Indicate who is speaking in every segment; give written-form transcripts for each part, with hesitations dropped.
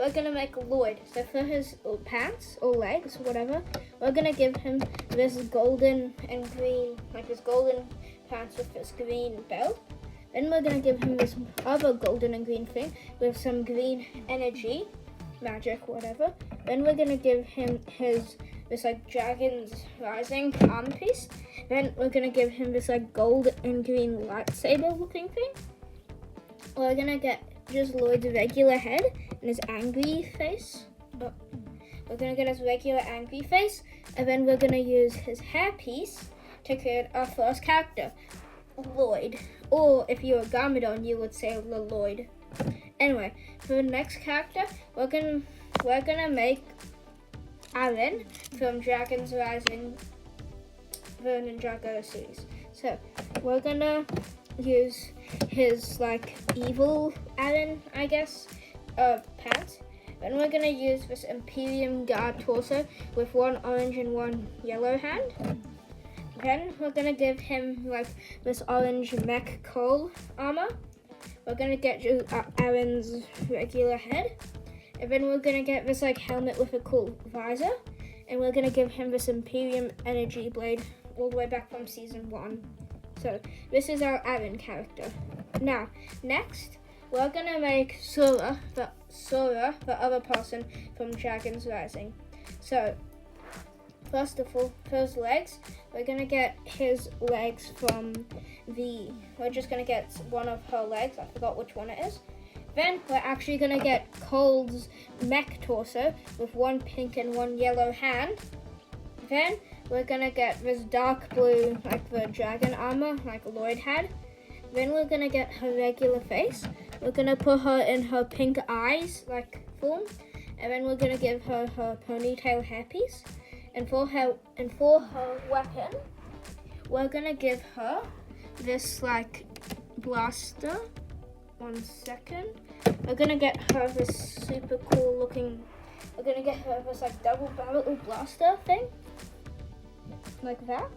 Speaker 1: we're gonna make Lloyd. So for his pants or legs, whatever, we're gonna give him this golden and green, like this golden pants with this green belt. Then we're gonna give him this other golden and green thing with some green energy, magic, whatever. Then we're gonna give him this like dragon's rising armor piece. Then we're gonna give him this like gold and green lightsaber looking thing. We're gonna get just Lloyd's regular head and his angry face. We're gonna get his regular angry face, and then we're gonna use his hair piece to create our first character, Lloyd. Or if you're a Garmadon, you would say Lloyd. Anyway, for the next character, we're gonna make Alan from Dragon's Rising, the Ninjago series. So we're gonna use his like evil Alan, I guess, pants. Then we're gonna use this Imperium Guard torso with one orange and one yellow hand. Then we're gonna give him like this orange mech coal armor. We're gonna get Aaron's regular head. And then we're gonna get this like helmet with a cool visor. And we're gonna give him this Imperium energy blade all the way back from season 1. So this is our Aaron character. Now, next, we're gonna make Sora, the other person from Dragon's Rising. So, first of all, for his legs, we're gonna get his legs from we're just gonna get one of her legs, I forgot which one it is. Then we're actually gonna get Cole's mech torso with one pink and one yellow hand. Then we're gonna get this dark blue, like the dragon armor, like Lloyd had. Then we're gonna get her regular face. We're gonna put her in her pink eyes, like form. And then we're gonna give her her ponytail hairpiece. And for her weapon, we're gonna give her this like blaster. 1 second. We're gonna get her this super cool looking. We're gonna get her this like double barrel blaster thing, like that.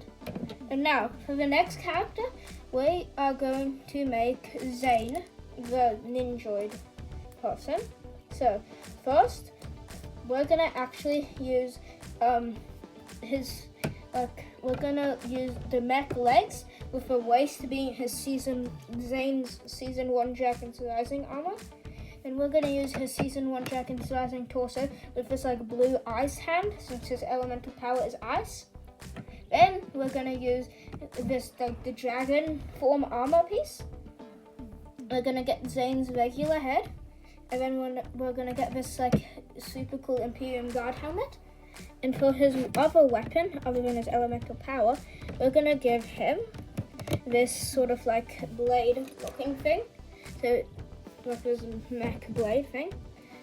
Speaker 1: And now for the next character, we are going to make Zane, the Ninjoid person. So first, we're gonna actually use we're gonna use the mech legs with the waist being Zane's season 1 Dragon's Rising armor. And we're gonna use his season 1 Dragon's Rising torso with this like blue ice hand, since his elemental power is ice. Then we're gonna use this the dragon form armor piece. We're gonna get Zane's regular head, and then we're gonna get this like super cool Imperium Guard helmet. And for his other weapon, other than his elemental power, we're gonna give him this sort of like blade looking thing. So like this mech blade thing.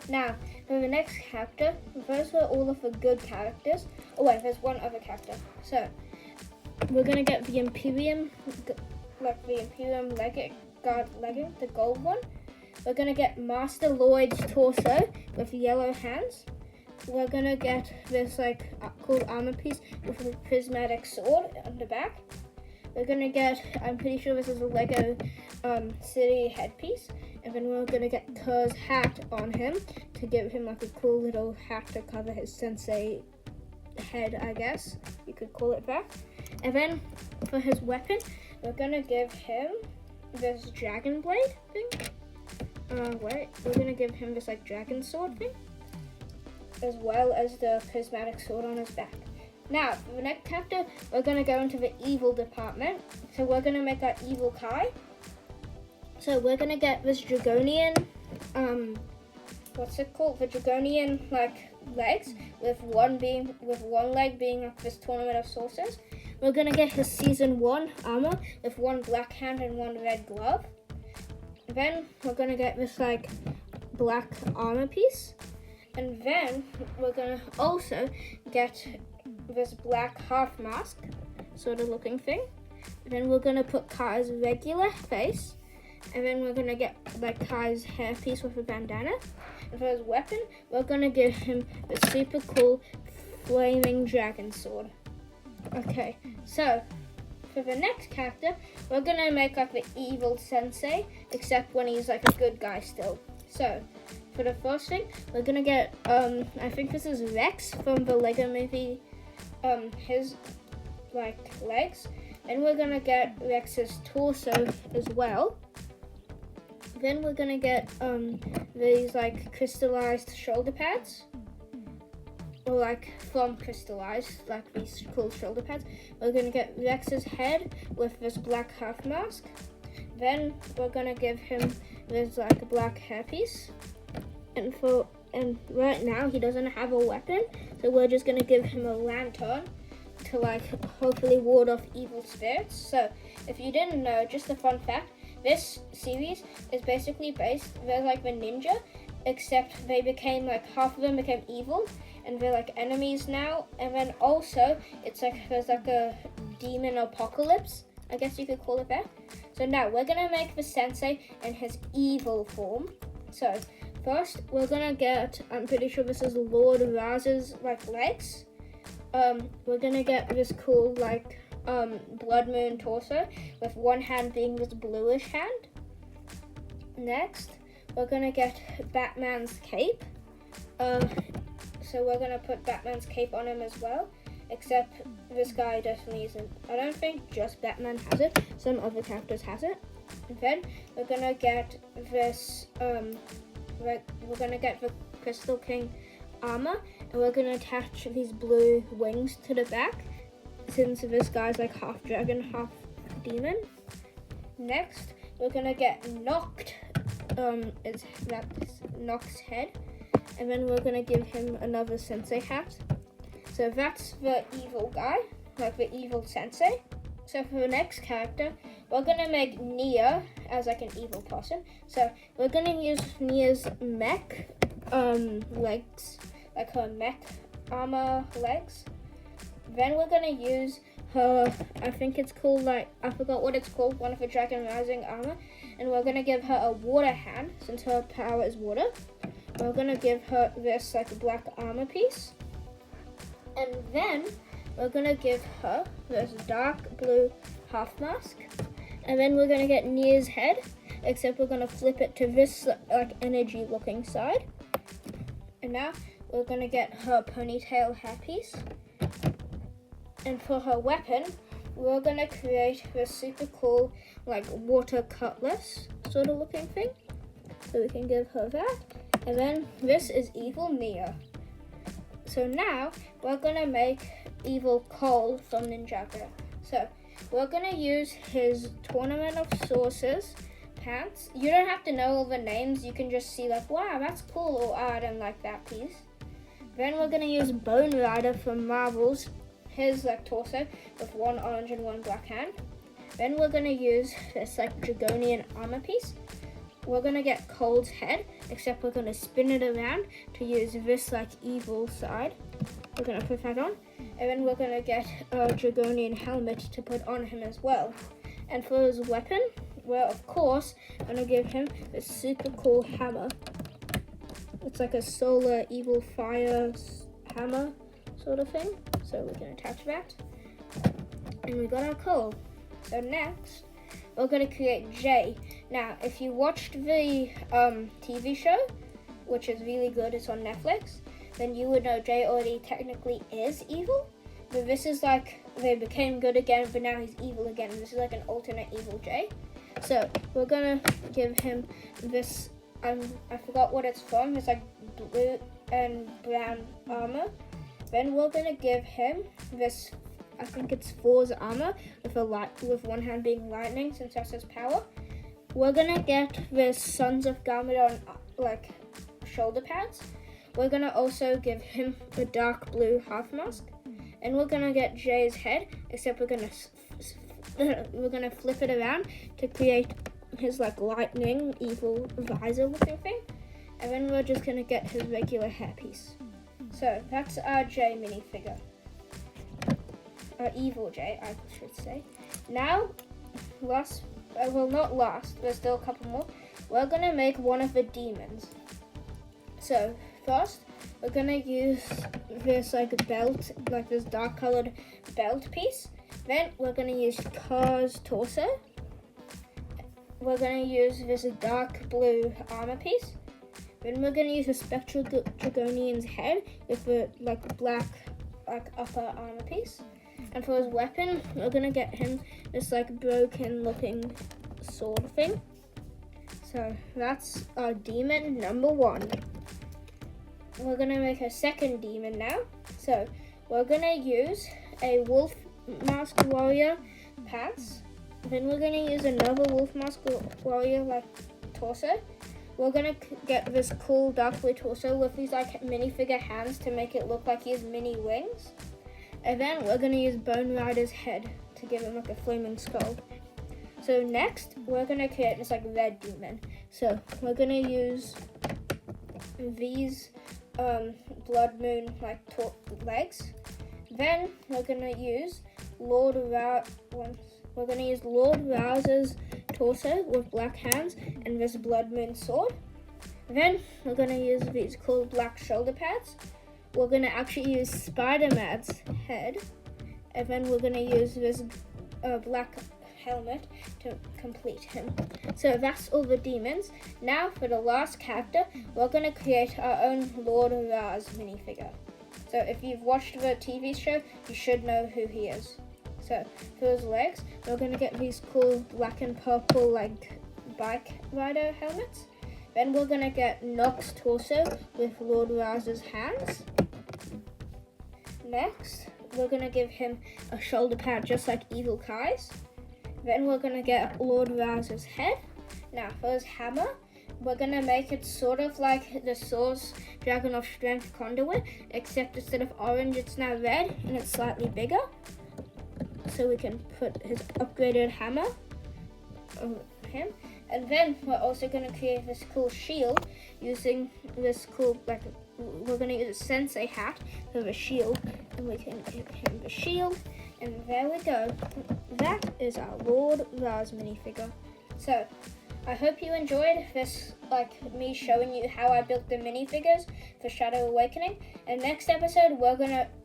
Speaker 1: Now, for the next character, those were all of the good characters. Oh wait, there's one other character. So we're gonna get the Imperium, like the Imperium Guard legging, the gold one. We're gonna get Master Lloyd's torso with yellow hands. We're gonna get this like cool armor piece with a prismatic sword on the back. We're gonna get, I'm pretty sure this is a Lego city headpiece. And then we're gonna get Kerr's hat on him to give him like a cool little hat to cover his sensei head, I guess you could call it that. And then for his weapon, we're gonna give him this dragon blade thing. We're gonna give him this like dragon sword thing, as well as the prismatic sword on his back. Now, for the next character, we're gonna go into the evil department. So we're gonna make our evil Kai. So we're gonna get this Dragonian, what's it called? The Dragonian like legs with one leg being like this tournament of sorcerers. We're gonna get his season 1 armor with one black hand and one red glove. Then we're gonna get this like black armor piece. And then we're gonna also get this black half mask sort of looking thing. And then we're gonna put Kai's regular face. And then we're gonna get like Kai's hairpiece with a bandana. And for his weapon, we're gonna give him the super cool flaming dragon sword. Okay, so for the next character, we're gonna make like the evil sensei, except when he's like a good guy still. So for the first thing, we're gonna get I think this is Rex from the Lego movie, his like legs. Then we're gonna get Rex's torso as well. Then we're gonna get these like crystallized shoulder pads, or like from crystallized, like these cool shoulder pads. We're gonna get Rex's head with this black half mask. Then we're gonna give him this like black hairpiece. And right now he doesn't have a weapon, so we're just gonna give him a lantern to like hopefully ward off evil spirits. So if you didn't know, just a fun fact, this series is basically based, they're like the ninja, except they became like, half of them became evil and they're like enemies now. And then also it's like there's like a demon apocalypse, I guess you could call it that. So now we're gonna make the sensei in his evil form. So first we're gonna get, I'm pretty sure this is Lord Raz's like legs. We're gonna get this cool like blood moon torso with one hand being this bluish hand. Next we're gonna get Batman's cape. So we're gonna put Batman's cape on him as well, except this guy definitely isn't. I don't think just Batman has it, some other characters has it. And then we're gonna get this we're gonna get the Crystal King armor, and we're gonna attach these blue wings to the back, since this guy's like half dragon, half demon. Next, we're gonna get Knocked, that's Knock's head, and then we're gonna give him another sensei hat. So that's the evil guy, like the evil sensei. So for the next character, we're gonna make Nia as like an evil person. So we're gonna use Nia's mech legs, like her mech armor legs. Then we're gonna use her, I think it's called like, I forgot what it's called, one of the Dragon Rising armor. And we're gonna give her a water hand, since her power is water. We're gonna give her this like black armor piece. And then we're gonna give her this dark blue half mask. And then we're gonna get Nia's head, except we're gonna flip it to this like energy looking side. And now we're gonna get her ponytail hairpiece. And for her weapon, we're gonna create this super cool like water cutlass sort of looking thing. So we can give her that. And then this is evil Nia. So now we're gonna make evil Cole from Ninjago. So we're gonna use his Tournament of Sources pants. You don't have to know all the names, you can just see like, wow, that's cool, or I don't like that piece. Then we're gonna use Bone Rider from Marvel's, his like torso with one orange and one black hand. Then we're gonna use this like Dragonian armor piece. We're gonna get Cole's head, except we're gonna spin it around to use this like evil side. We're gonna put that on. And then we're gonna get a Dragonian helmet to put on him as well. And for his weapon, we're of course gonna give him this super cool hammer. It's like a solar evil fire hammer sort of thing. So we can attach that. And we got our Cole. So next, we're gonna create Jay. Now, if you watched the TV show, which is really good, it's on Netflix, then you would know Jay already technically is evil. But this is like, they became good again, but now he's evil again. This is like an alternate evil Jay. So we're gonna give him this, I forgot what it's from, it's like blue and brown armor. Then we're gonna give him this, I think it's Thor's armor with one hand being lightning, since that's his power. We're gonna get this Sons of Garmadon like shoulder pads. We're gonna also give him a dark blue half mask, and we're gonna get Jay's head, except we're gonna flip it around to create his like lightning evil visor looking thing. And then we're just gonna get his regular hairpiece. So that's our Jay minifigure. Our evil Jay, I should say. Now, not last, there's still a couple more. We're gonna make one of the demons. So first, we're gonna use this like belt, like this dark colored belt piece. Then we're gonna use Car's torso. We're gonna use this dark blue armor piece. Then we're gonna use a spectral dragonian's head with a black upper armor piece. And for his weapon, we're gonna get him this broken looking sword thing. So that's our demon number 1. We're gonna make a second demon now. So we're gonna use a wolf mask warrior pants. Then we're gonna use another wolf mask warrior torso. We're gonna get this cool dark blue torso with these minifigure hands to make it look like he has mini wings. And then we're gonna use Bone Rider's head to give him a flaming skull. So next, we're gonna create this red demon. So we're gonna use these blood moon legs. Then we're gonna use Lord Rouser's torso with black hands and this blood moon sword. Then we're gonna use these cool black shoulder pads. We're gonna actually use Spider-Man's head, and then we're gonna use this black helmet to complete him. So that's all the demons. Now for the last character, we're gonna create our own Lord Raz minifigure. So if you've watched the TV show, you should know who he is. So for his legs, we're gonna get these cool black and purple bike rider helmets. Then we're gonna get Nox's torso with Lord Raz's hands. Next, we're gonna give him a shoulder pad just like Evil Kai's. Then we're gonna get Lord Raz's head. Now for his hammer, we're gonna make it sort of like the Source Dragon of Strength conduit, except instead of orange, it's now red and it's slightly bigger. So we can put his upgraded hammer over him. And then we're also gonna create this cool shield using this cool, we're gonna use a sensei hat with a shield, and we can give him the shield. And there we go. That is our Lord Raz minifigure. So I hope you enjoyed this, me showing you how I built the minifigures for Shadow Awakening. And next episode,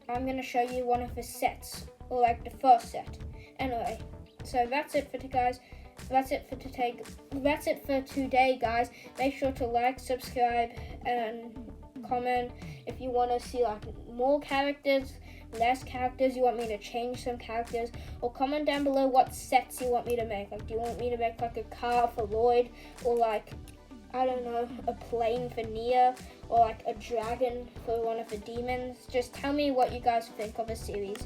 Speaker 1: I'm gonna show you one of the sets, or the first set. Anyway, so that's it for guys. That's it for today, guys. Make sure to like, subscribe, and comment if you want to see more characters, less characters, you want me to change some characters, or comment down below what sets you want me to make. Do you want me to make a car for Lloyd, or I don't know, a plane for Nia, or a dragon for one of the demons? Just tell me what you guys think of the series.